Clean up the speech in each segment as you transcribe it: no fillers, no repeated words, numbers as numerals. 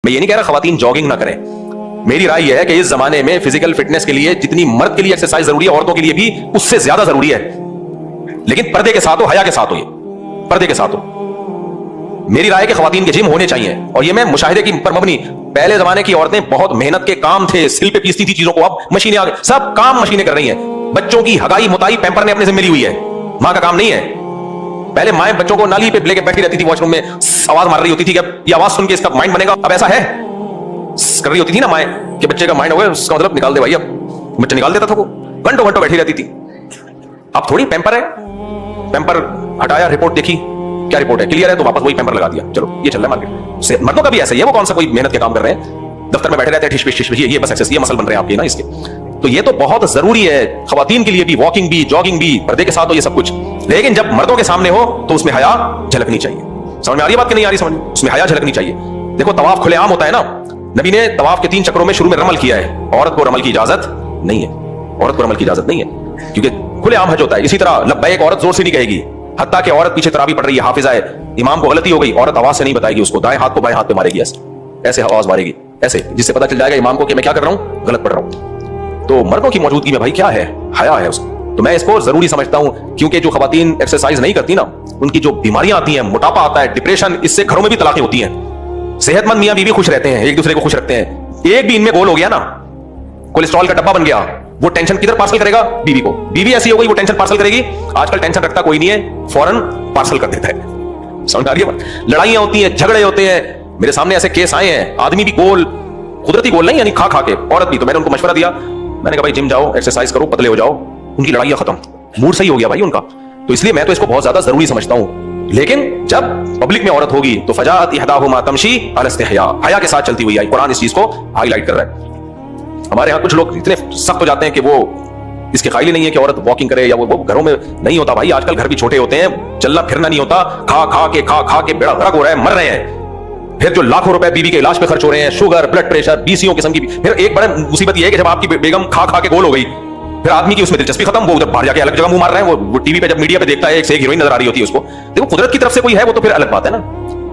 मैं ये नहीं कह रहा खवातीन जॉगिंग ना करें। मेरी राय यह है कि इस जमाने में फिजिकल फिटनेस के लिए जितनी मर्द के लिए एक्सरसाइज जरूरी है, औरतों के लिए भी उससे ज्यादा जरूरी है, लेकिन पर्दे के साथ हो, हया के साथ हो, ये पर्दे के साथ हो। मेरी राय है कि खवातीन के जिम होने चाहिए, और ये मैं मुशाहिदे की पर मबनी। पहले जमाने की औरतें बहुत मेहनत के काम थे, सिल पे पीसती थी चीजों को, अब मशीनें आ गई, सब काम मशीनें कर रही हैं। बच्चों की हगाई मुताई पैम्पर ने अपने जिम्मे ली हुई है, मां का काम नहीं है। पहले माएं बच्चों को नाली पे लेके बैठी रहती थी, वॉशरूम में आवाज मार रही होती थी कि ये आवाज सुन के इसका माइंड बनेगा। अब ऐसा है कर रही होती थी ना माएं कि बच्चे का माइंड हो गया, उसका मतलब निकाल दे भाई। अब बच्चा निकाल देता था, वो घंटों घंटों बैठी रहती थी। अब थोड़ी पैम्पर है, पैम्पर हटाया, रिपोर्ट देखी, क्या रिपोर्ट है, क्लियर है, तो वापस वही पैम्पर लगा दिया, चलो ये चल रहा है मार्केट। मर्दों का भी ऐसा ही है, वो कौन सा कोई मेहनत के काम कर रहे हैं, दफ्तर में बैठे रहते हैं, ठिश ये बस एक्सेस, ये मसल बन रहे हैं आपके ना इसके। तो ये तो बहुत जरूरी है खवातीन के लिए भी, वॉकिंग भी, जॉगिंग भी, पर्दे के साथ हो, ये सब कुछ। लेकिन जब मर्दों के सामने हो तो उसमें हया झलकनी चाहिए। समझ में आ रही बात कि नहीं आ रही समझ में? उसमें हया झलकनी चाहिए। देखो तवाफ खुलेआम होता है ना, नबी ने तवाफ के 3 चक्रों में शुरू में रमल किया है। औरत को रमल की इजाजत नहीं है, औरत को रमल की इजाजत नहीं है, क्योंकि खुलेआम हज होता है। इसी तरह लब्बैक औरत जोर से नहीं कहेगी, हत्ता कि औरत पीछे तरावी पढ़ रही है, हाफिजा है, इमाम को गलती हो गई, औरत आवाज से नहीं बताएगी उसको, दाएं हाथ को बाएं हाथ पे मारेगी, ऐसे आवाज मारेगी, ऐसे, जिससे पता चल जाएगा इमाम को कि मैं क्या कर रहा हूं, गलत पढ़ रहा हूं। तो मर्दों की मौजूदगी में भाई क्या है, हया है उसको। तो मैं इसको जरूरी समझता हूं, क्योंकि जो खवातीन एक्सरसाइज नहीं करती ना, उनकी जो बीमारियां आती हैं, मोटापा आता है, डिप्रेशन, इससे घरों में भी तलाकें होती हैं। सेहतमंद मियां बीवी खुश रहते हैं, एक दूसरे को खुश रखते हैं। एक भी इनमें गोल हो गया ना, कोलेस्ट्रॉल का डब्बा बन गया, वो टेंशन किधर पार्सल करेगा, बीवी को। बीवी ऐसी हो गई, वो टेंशन पार्सल करेगी। आजकल टेंशन रखता कोई नहीं है, फौरन पार्सल कर देता है। समझ आ रही है? लड़ाइयां होती हैं, झगड़े होते हैं। मेरे सामने ऐसे केस आए हैं, आदमी भी गोल, कुदरती गोल नहीं, यानी खा खा के, औरत भी। तो मैंने उनको मशवरा दिया, मैंने कहा भाई जिम जाओ, एक्सरसाइज करो, पतले हो जाओ, उनकी लड़ाइयां खत्म, मूड सही हो गया भाई उनका। तो इसलिए मैं तो इसको बहुत ज्यादा जरूरी समझता हूं। लेकिन जब पब्लिक में औरत होगी तो फजात इहदाहुमा तमशी अला इस्तिहया, हया के साथ चलती हुई आई। कुरान इस चीज को हाईलाइट कर रहा है। हमारे यहाँ कुछ लोग इतने सख्त हो जाते हैं कि वो इसके कायल ही नहीं है कि औरत वॉकिंग करे, या वो घरों में नहीं होता भाई। आजकल घर भी छोटे होते हैं, चलना फिरना नहीं होता, खा खा के बेड़ा गर्क हो रहा है, मर रहे हैं। फिर जो लाखों रुपए बीवी के इलाज पे खर्च हो रहे हैं, शुगर, ब्लड प्रेशर, बीसीओ किस्म की। फिर एक बड़ा मुसीबत यह है कि जब आपकी बेगम खा के गोल हो गई, फिर आदमी की उसमें दिलचस्पी खत्म, वो उधर बाहर जाके अलग जगह मुंह मार रहे हैं। वो टीवी पे जब मीडिया पे देखता है, एक से एक हीरोइन नजर आ रही होती है उसको। देखो कुदरत की तरफ से कोई है, वो तो फिर अलग बात है ना।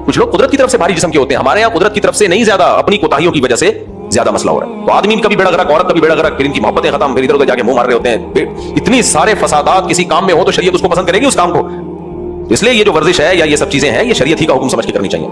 कुछ लोग कुदरत की तरफ से भारी जिस्म के होते हैं, हमारे यहाँ कुदरत की तरफ से नहीं, ज्यादा अपनी कोताहियों की वजह से ज्यादा मसला हो रहा है। तो आदमी कभी बेड़ा गर्क, औरत कभी बेड़ा गर्क, फिर इनकी मोहब्बतें खत्म, फिर इधर उधर जाके मुंह मार रहे होते हैं। इतनी सारे फसादात किसी काम में हो तो शरीयत उसको पसंद करेगी उस काम को। इसलिए ये जो वर्जिश है या ये सब चीजें हैं, ये शरीयत ही का हुक्म समझ के करनी चाहिए।